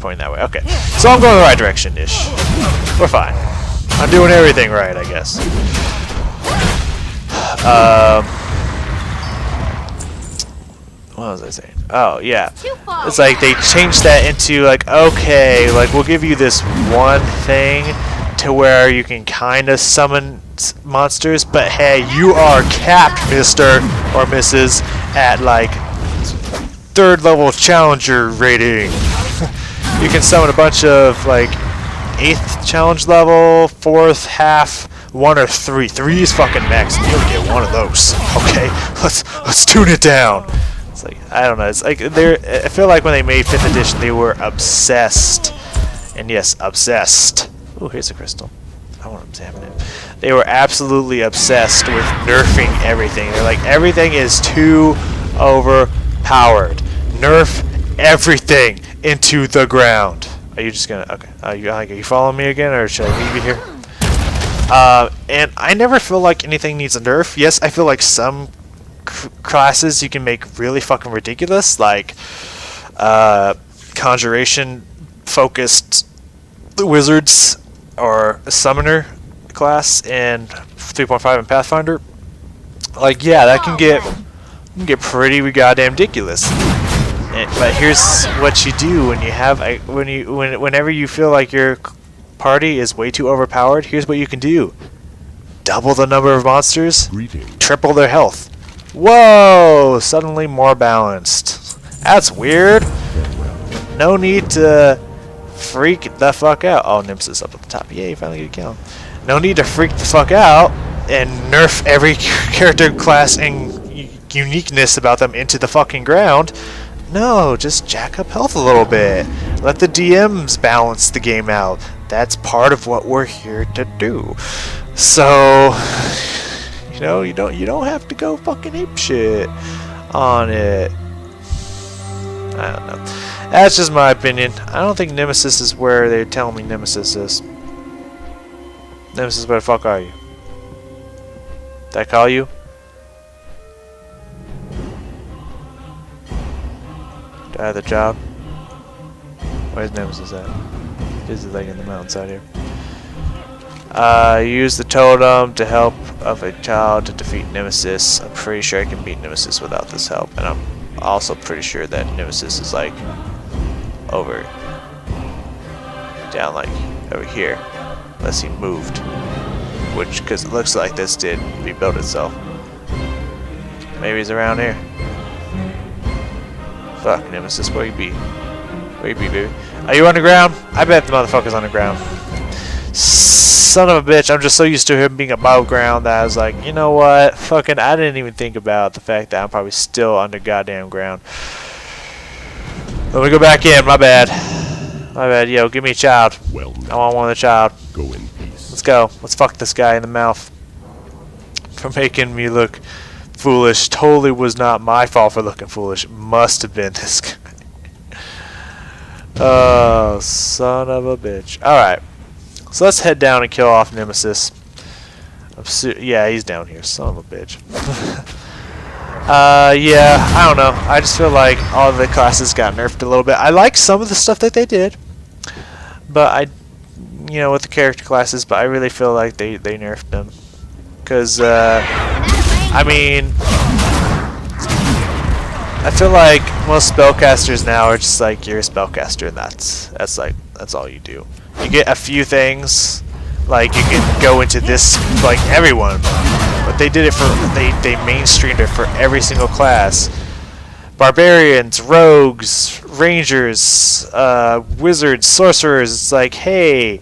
pointing that way. Okay, so I'm going the right direction-ish. We're fine. I'm doing everything right, I guess. What was I saying? Oh, yeah. It's like they changed that into like, okay, like we'll give you this one thing to where you can kind of summon monsters, but hey, you are capped, Mr. or Mrs. at like 3rd level challenger rating. You can summon a bunch of like 8th challenge level, 4th, half, 1 or 3. 3 is fucking max. You only get 1 of those. Okay, let's tune it down. It's like, I don't know. It's like I feel like when they made 5th edition, they were obsessed, and yes, obsessed. Oh, here's a crystal. I want to examine it. They were absolutely obsessed with nerfing everything. They're like, everything is too overpowered. Nerf everything into the ground. Are you just gonna? Okay. Are you following me again, or should I leave you here? And I never feel like anything needs a nerf. Yes, I feel like some classes you can make really fucking ridiculous, like conjuration focused wizards or a summoner class in 3.5 and Pathfinder. Like, yeah, that can get pretty goddamn ridiculous. But here's what you do when you have whenever you feel like your party is way too overpowered. Here's what you can do: double the number of monsters, triple their health. Whoa! Suddenly more balanced. That's weird. No need to freak the fuck out. Oh, Nemesis up at the top. Yay, finally get a kill. No need to freak the fuck out and nerf every character class and uniqueness about them into the fucking ground. No, just jack up health a little bit. Let the DMs balance the game out. That's part of what we're here to do. So, you know, you don't have to go fucking apeshit on it. I don't know. That's just my opinion. I don't think Nemesis is where they're telling me Nemesis is. Nemesis, where the fuck are you? Did I call you? Do I have the job? Where's Nemesis at? This is like in the mountainside here. Use the totem to help of a child to defeat Nemesis. I'm pretty sure I can beat Nemesis without this help, and I'm also pretty sure that Nemesis is like over down like over here, unless he moved, which because it looks like this did rebuild itself. Maybe he's around here. Fuck, Nemesis, where you be? Where you be, baby? Are you on the ground? I bet the motherfucker's on the ground. Son of a bitch, I'm just so used to him being above ground that I was like, you know what? Fucking, I didn't even think about the fact that I'm probably still under goddamn ground. Let me go back in, my bad. My bad, yo, give me a child. Well, I want one of the child. go in peace. Let's go. Let's fuck this guy in the mouth. For making me look foolish. Totally was not my fault for looking foolish. Must have been this guy. Oh, son of a bitch. Alright. So let's head down and kill off Nemesis. Yeah, he's down here. Son of a bitch. Yeah, I don't know. I just feel like all the classes got nerfed a little bit. I like some of the stuff that they did. But with the character classes, but I really feel like they nerfed them. Because, I mean, I feel like most spellcasters now are just like, you're a spellcaster and that's all you do. You get a few things, like you can go into this, like everyone, but they did it for, they mainstreamed it for every single class. Barbarians, rogues, rangers, wizards, sorcerers. It's like, hey,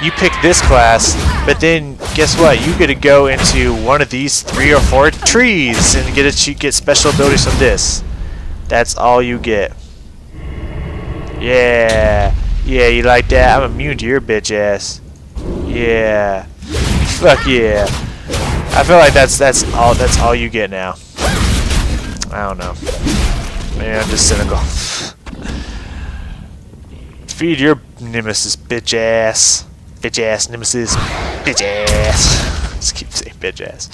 you pick this class, but then guess what? You get to go into one of these 3 or 4 trees and get special abilities from this. That's all you get. Yeah, you like that? I'm immune to your bitch ass. Yeah, fuck yeah. I feel like that's all you get now. I don't know. Maybe I'm just cynical. Feed your Nemesis, bitch ass. Bitch ass Nemesis. Bitch ass. Just keep saying bitch ass.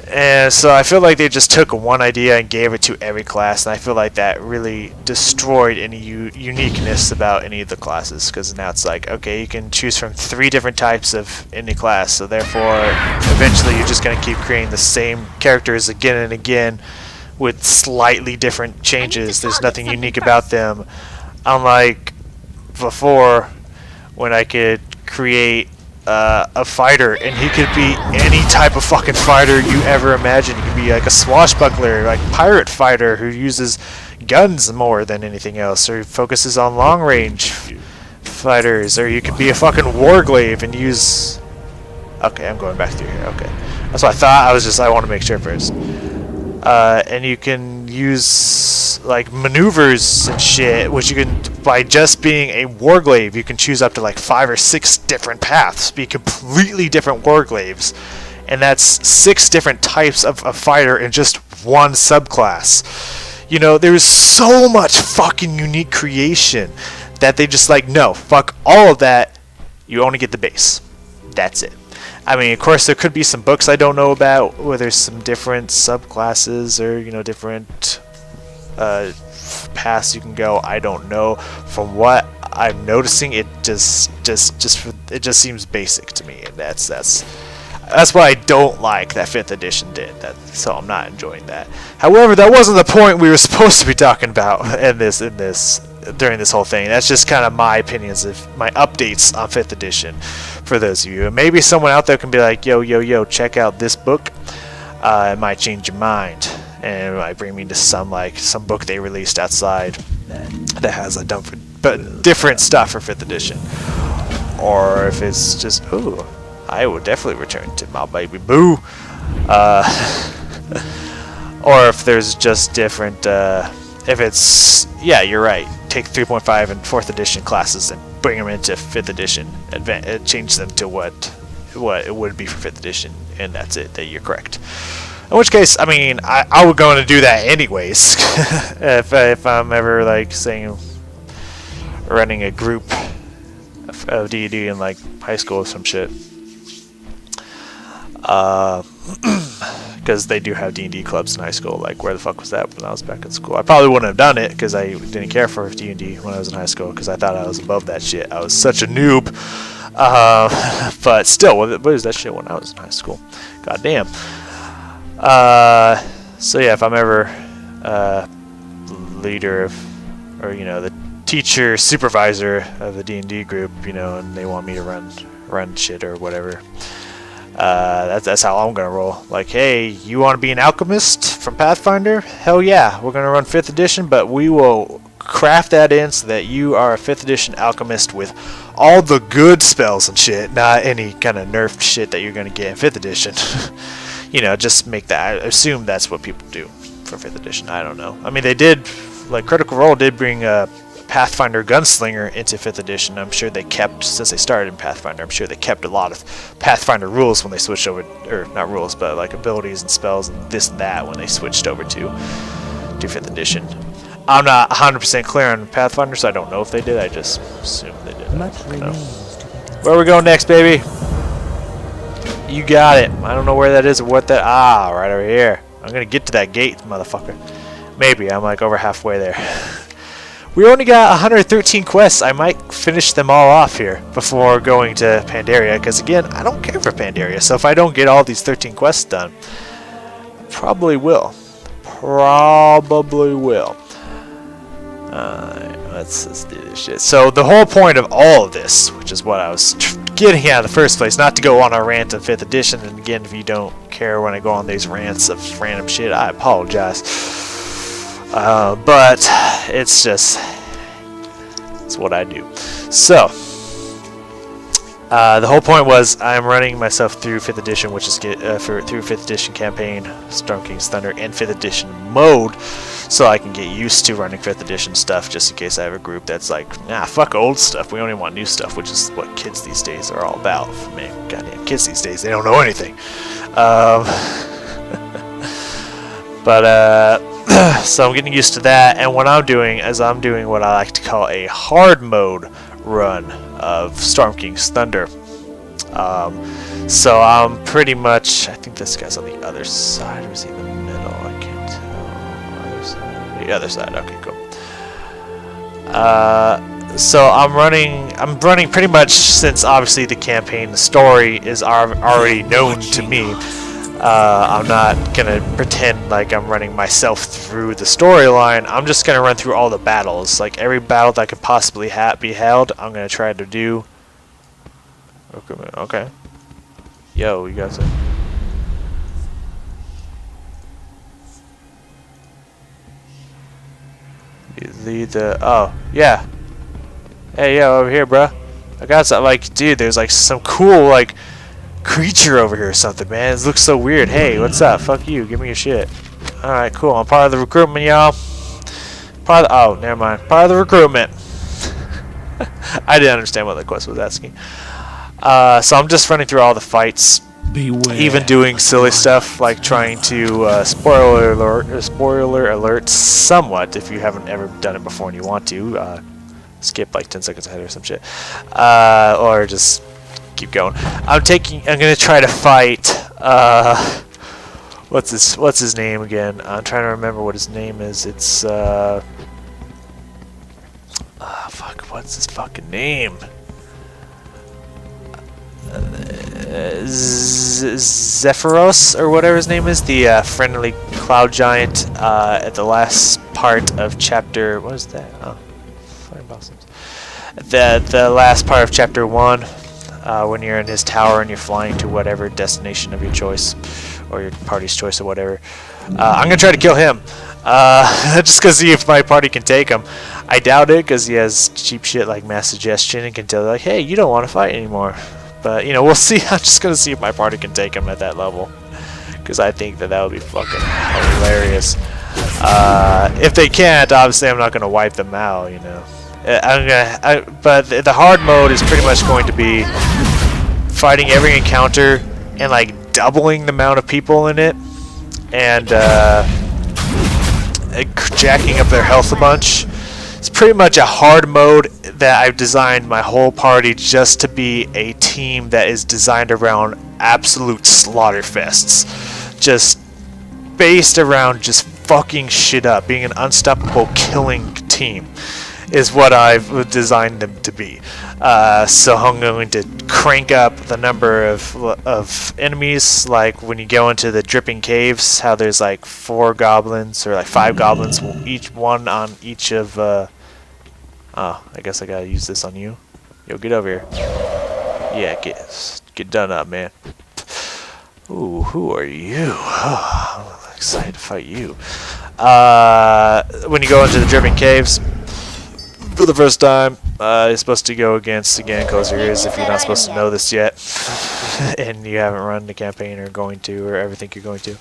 And so I feel like they just took one idea and gave it to every class, and I feel like that really destroyed any uniqueness about any of the classes, because now it's like, okay, you can choose from 3 different types of any class, so therefore eventually you're just going to keep creating the same characters again and again with slightly different changes. There's nothing unique about them, unlike before when I could create a fighter, and he could be any type of fucking fighter you ever imagine. He could be like a swashbuckler, like pirate fighter who uses guns more than anything else, or focuses on long range fighters, or you could be a fucking warglaive and use... Okay, I'm going back through here. Okay, that's what I thought. I want to make sure first. And you can use like maneuvers and shit, which you can, by just being a warglaive, you can choose up to like 5 or 6 different paths, be completely different warglaives, and that's 6 different types of a fighter in just one subclass. You know, there's so much fucking unique creation that they just like, no, fuck all of that. You only get the base. That's it. I mean, of course, there could be some books I don't know about where there's some different subclasses or, you know, different paths you can go. I don't know. From what I'm noticing, it just seems basic to me, and that's what I don't like that 5th edition did. So I'm not enjoying that. However, that wasn't the point we were supposed to be talking about during this whole thing. That's just kind of my opinions of my updates on 5th edition for those of you. And maybe someone out there can be like, yo, check out this book. It might change your mind, and it might bring me to some book they released outside that has different stuff for 5th edition. Or if it's just, ooh, I would definitely return to my baby boo. Or if there's just different, if it's, yeah, you're right, take 3.5 and 4th edition classes and bring them into 5th edition, change them to what it would be for 5th edition, and that's it, that you're correct. In which case, I mean, I would go to do that anyways. if I'm ever like saying running a group of D&D in like high school or some shit. Because they do have D&D clubs in high school. Like, where the fuck was that when I was back in school? I probably wouldn't have done it because I didn't care for D&D when I was in high school, because I thought I was above that shit. I was such a noob. But still, what was that shit when I was in high school? God damn. So yeah, if I'm ever leader of, or you know, the teacher supervisor of the D&D group, you know, and they want me to run shit or whatever. That's how I'm gonna roll. Like, hey, you want to be an alchemist from Pathfinder? Hell yeah, we're gonna run 5th edition, but we will craft that in so that you are a 5th edition alchemist with all the good spells and shit, not any kind of nerfed shit that you're gonna get in 5th edition. You know, just make that. I assume that's what people do for 5th edition. I don't know. I mean, they did, like, Critical Role did bring a Pathfinder Gunslinger into 5th edition. I'm sure they kept, since they started in Pathfinder, I'm sure they kept a lot of Pathfinder rules when they switched over, or not rules, but like abilities and spells and this and that when they switched over to 5th edition. I'm not 100% clear on Pathfinder, so I don't know if they did. I just assume they did. Where we going next, baby? You got it. I don't know where that is or what that... Ah, right over here. I'm gonna get to that gate, motherfucker. Maybe. I'm like over halfway there. We only got 113 quests. I might finish them all off here before going to Pandaria, because again, I don't care for Pandaria. So if I don't get all these 13 quests done, I probably will. Let's do this shit. So the whole point of all of this, which is what I was getting at in the first place, not to go on a rant of 5th edition, and again, if you don't care when I go on these rants of random shit, I apologize. But it's what I do. So the whole point was I'm running myself through 5th edition, which is through 5th edition campaign, Storm King's Thunder, and 5th edition mode, so I can get used to running 5th edition stuff, just in case I have a group that's like, nah, fuck old stuff, we only want new stuff, which is what kids these days are all about. Man, goddamn kids these days, they don't know anything. So I'm getting used to that, and what I'm doing is I'm doing what I like to call a hard mode run of Storm King's Thunder. So I'm pretty much, I think this guy's on the other side, or is he in the middle? I can't tell. Other side. The other side. Okay, cool. So I'm running pretty much, since obviously the campaign, the story is already known to me. I'm not gonna pretend like I'm running myself through the storyline. I'm just gonna run through all the battles, like every battle that could possibly be held. I'm gonna try to do. Okay. Yo, you guys. Oh yeah. Hey, yo, over here, bruh. I got something. Like, dude, there's like some cool like creature over here or something, man. It looks so weird. Hey, what's up? Fuck you. Give me your shit. All right, cool. I'm part of the recruitment, y'all. Oh, never mind. Part of the recruitment. I didn't understand what the quest was asking. So I'm just running through all the fights. Beware. Even doing silly stuff like trying to spoiler alert somewhat if you haven't ever done it before and you want to skip like 10 seconds ahead or some shit, or just keep going. I'm gonna try to fight what's his name again? I'm trying to remember what his name is. It's fuck, what's his fucking name? Zephyros, or whatever his name is, the friendly cloud giant at the last part of chapter. What is that? Oh, fire blossoms. The last part of chapter 1, when you're in his tower and you're flying to whatever destination of your choice, or your party's choice, or whatever. I'm gonna try to kill him, just to see if my party can take him. I doubt it, because he has cheap shit like mass suggestion and can tell like, hey, you don't want to fight anymore. But, you know, we'll see. I'm just going to see if my party can take him at that level. Because I think that would be fucking hilarious. If they can't, obviously I'm not going to wipe them out, you know. But the hard mode is pretty much going to be fighting every encounter and, like, doubling the amount of people in it. And jacking up their health a bunch. It's pretty much a hard mode that I've designed my whole party just to be a team that is designed around absolute slaughterfests. Just based around just fucking shit up. Being an unstoppable killing team is what I've designed them to be. So I'm going to crank up the number of enemies. Like when you go into the dripping caves, how there's like 4 goblins or like 5 goblins, each one on each of oh, I guess I gotta use this on you. Yo, get over here. Yeah, get done up, man. Ooh, who are you? Oh, I'm excited to fight you. When you go into the dripping caves for the first time, you're supposed to go against, again, close your ears if you're not supposed to know this yet, and you haven't run the campaign or going to, or ever think you're going to.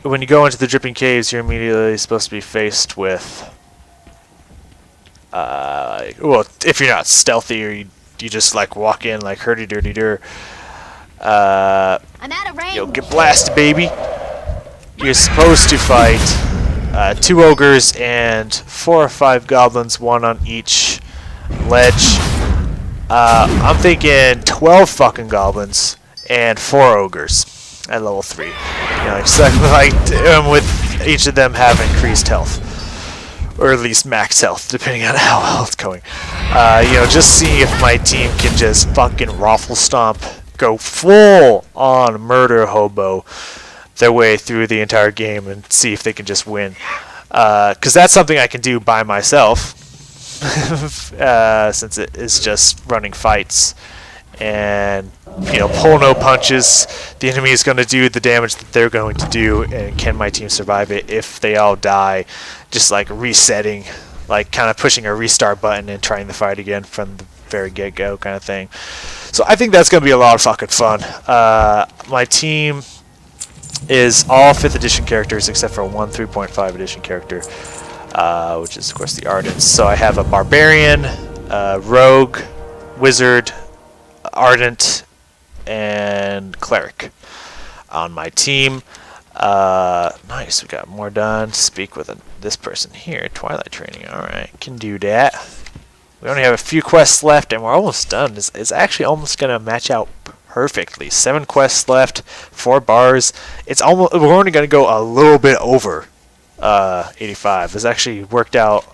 When you go into the dripping caves, you're immediately supposed to be faced with, well, if you're not stealthy or you just like walk in like hurdy-durdy-dur, I'm out of range. Yo, get blasted, baby. You're supposed to fight 2 ogres and 4 or 5 goblins, 1 on each ledge. I'm thinking 12 fucking goblins and 4 ogres at level 3. You know, with each of them have increased health, or at least max health, depending on how well it's going. You know, just seeing if my team can just fucking raffle stomp, go full on murder hobo their way through the entire game and see if they can just win. Because that's something I can do by myself, since it is just running fights. And, you know, pull no punches. The enemy is going to do the damage that they're going to do, and can my team survive it? If they all die, just like resetting, like kind of pushing a restart button and trying the fight again from the very get-go kind of thing. So I think that's going to be a lot of fucking fun. My team is all 5th edition characters except for 1 3.5 edition character, which is of course the Ardents. So I have a barbarian, rogue, wizard, ardent, and cleric on my team. Nice, we got more done. Speak with this person here. Twilight training. Alright, can do that. We only have a few quests left, and we're almost done. It's actually almost gonna match out perfectly. 7 quests left, 4 bars. It's almost. We're only gonna go a little bit over 85. It's actually worked out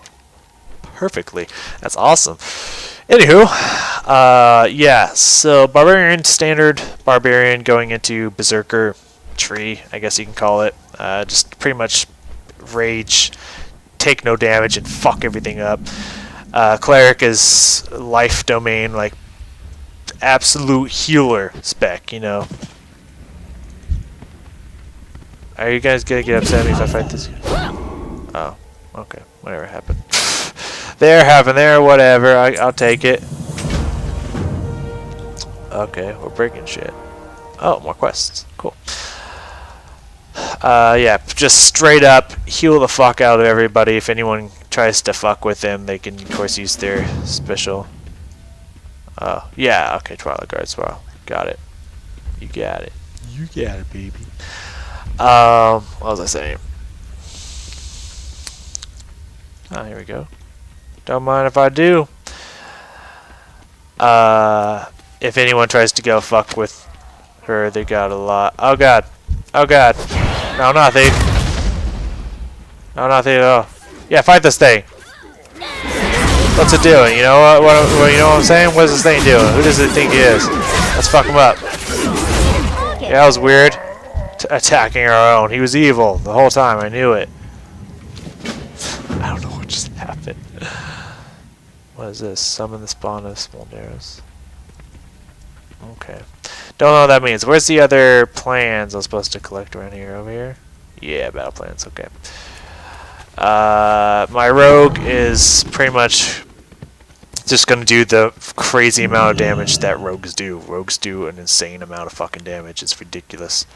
perfectly. That's awesome. Anywho, yeah. So barbarian, standard barbarian, going into berserker tree, I guess you can call it. Just pretty much rage, take no damage, and fuck everything up. Cleric is life domain, like absolute healer spec, you know. Are you guys gonna get upset at me if I fight this guy? Oh, okay. Whatever happened. There, whatever. I'll take it. Okay, we're breaking shit. Oh, more quests. Cool. Yeah, just straight up heal the fuck out of everybody. If anyone tries to fuck with them, they can, of course, use their special. Yeah, okay, Twilight Guard Swirl. Got it. You got it. You got it, baby. What was I saying? Oh, here we go. Don't mind if I do. If anyone tries to go fuck with her, they got a lot. Oh god. Oh god. No, not they. No, not they at all. Yeah, fight this thing. What's it doing? You know what? You know what I'm saying? What is this thing doing? Who does it think it is? Let's fuck him up. Yeah, that was weird. Attacking our own. He was evil the whole time. I knew it. I don't know what just happened. What is this? Summon the spawn of small arrows. Okay. Don't know what that means. Where's the other plans I'm supposed to collect around here? Over here? Yeah, battle plans. Okay. My rogue is pretty much just gonna do the crazy amount of damage that rogues do. Rogues do an insane amount of fucking damage. It's ridiculous.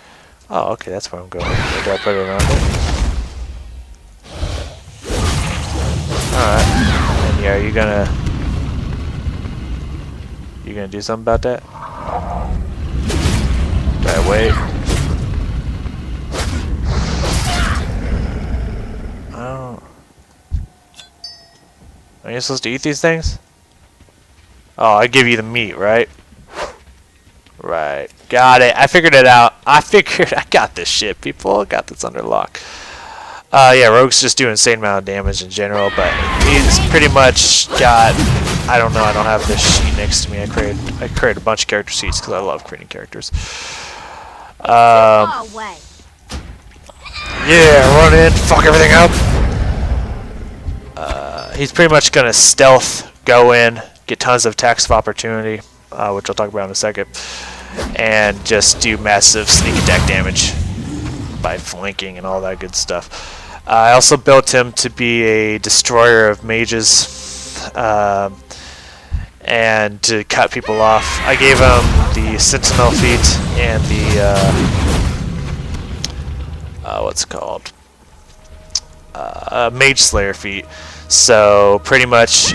Oh, okay, that's where I'm going. Do I put it around it? Alright. And yeah, you gonna do something about that? Do I wait? Oh. Are you supposed to eat these things? Oh, I give you the meat, right? Right. Got it. I figured it out. I got this shit, people. I got this under lock. Yeah, Rogue's just doing insane amount of damage in general, but he's pretty much got... I don't know, I don't have this sheet next to me. I created a bunch of character sheets because I love creating characters. Yeah, run in, fuck everything up. He's pretty much gonna stealth, go in, get tons of attacks of opportunity, which I'll talk about in a second, and just do massive sneak attack damage by flanking and all that good stuff. I also built him to be a destroyer of mages, and to cut people off. I gave him the Sentinel feat and the what's it called? Mage Slayer feat. So pretty much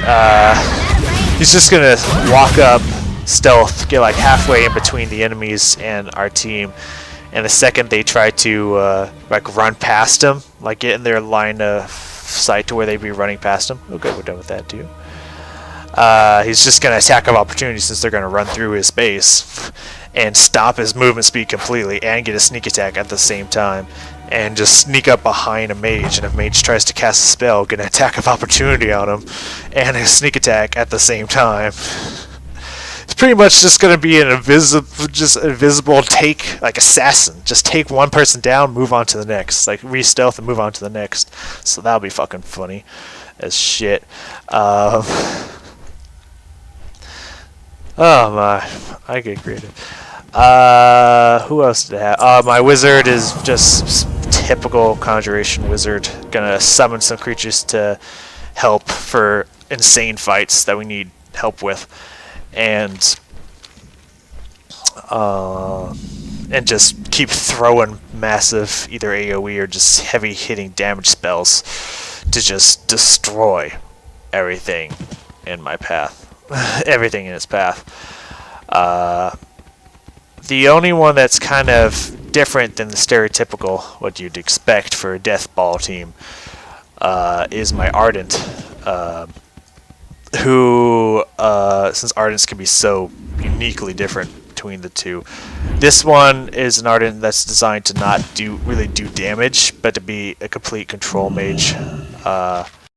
he's just gonna walk up, stealth, get like halfway in between the enemies and our team, and the second they try to like run past him, like get in their line of sight to where they'd be running past him. Oh good, we're done with that too. He's just gonna attack of opportunity since they're gonna run through his space and stop his movement speed completely and get a sneak attack at the same time. And just sneak up behind a mage, and if mage tries to cast a spell, get an attack of opportunity on him, and a sneak attack at the same time. It's pretty much just going to be an invisible take, like assassin. Just take one person down, move on to the next. Like re-stealth and move on to the next. So that'll be fucking funny as shit. Oh my, I get creative. Who else did I have? My wizard is just typical conjuration wizard. Gonna summon some creatures to help for insane fights that we need help with, and just keep throwing massive either AoE or just heavy hitting damage spells to just destroy everything in my path. Everything in its path. The only one that's kind of different than the stereotypical what you'd expect for a death ball team is my Ardent who, since Ardents can be so uniquely different between the two, this one is an Ardent that's designed to not really do damage, but to be a complete control mage.